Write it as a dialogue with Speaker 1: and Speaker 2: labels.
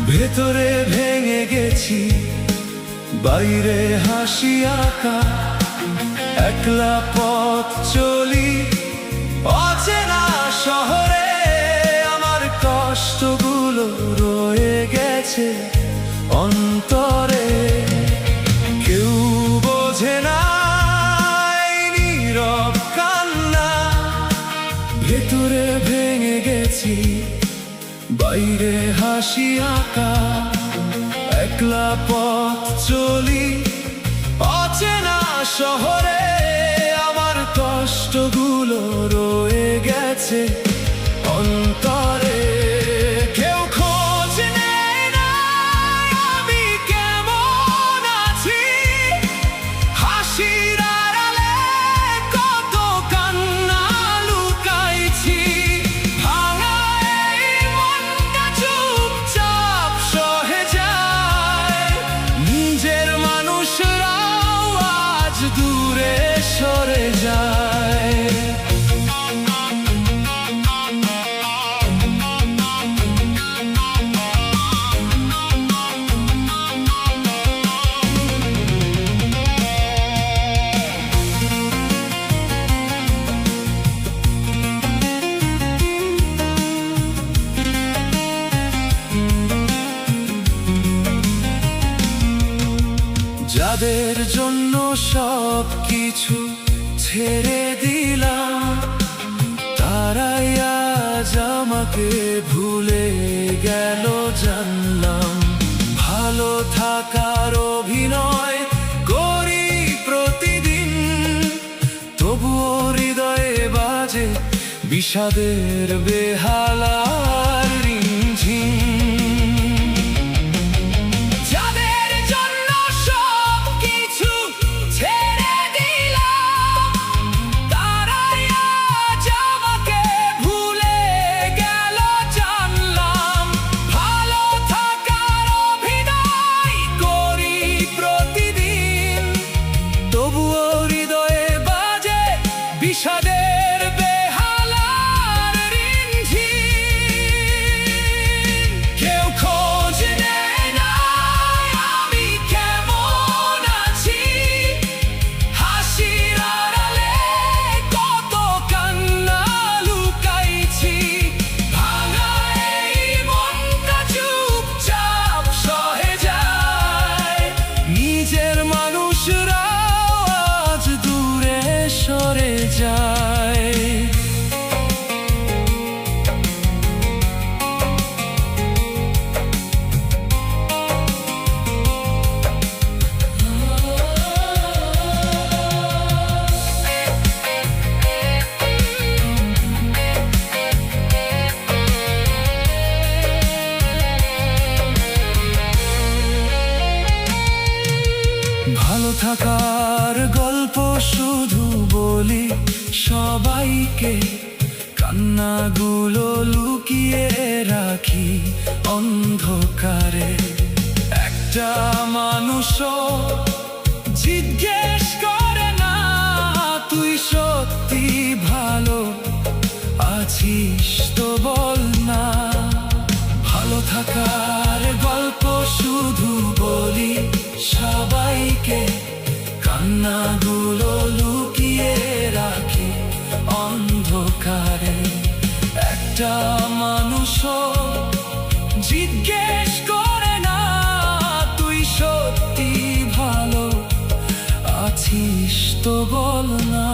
Speaker 1: ভেতরে ভেঙে গেছি, বাইরে হাসি আঁকা, একলা পথ চলি অচেনা শহরে। আমার কষ্টগুলো রয়ে গেছে অন্তরে, কেউ বোঝে না এই নীরব কান্না। ভেতরে ভেঙে গেছি, বাইরে হাসি আঁকা, একলা পথ চলি অচেনা শহরে। আমার কষ্টগুলো রয়ে গেছে অন্তরে, কেউ খোঁজ নেয় না আমি কেমন আছি। হাসির আড়ালে কত কান্না লুকাইছি। দূরে সরে যায়, যাদের জন্য সব কিছু ছেড়ে দিলাম, তারাই আজ আমাকে ভুলে গেল। জানলাম ভালো থাকার অভিনয় করি প্রতিদিন, তবুও হৃদয়ে বাজে বিষাদের বেহালার রিমঝিম। বিষাদের বেহালার রিমঝিম, কেউ খোঁজ নেয় না আমি কেমন আছি। হাসির আড়ালে কত কান্না লুকাইছি। ভাঙা এই মনটা চুপচাপ সহে যায়, নিজের মানুষরাও আজ দূরে সরে যায়। ভালো থাকার গল্প শুধু বলি সবাইকে, কান্নাগুলো লুকিয়ে রাখি অন্ধকারে। একটা মানুষও জিজ্ঞেস করে না তুই সত্যি ভালো আছিস তো বল না। ভালো থাকার গল্প শুধু বলি সবাইকে, কান্নাগুলো লুকিয়ে রাখি অন্ধকারে। একটা মানুষও জিজ্ঞেস করে না তুই সত্যি ভালো আছিস তো বল না।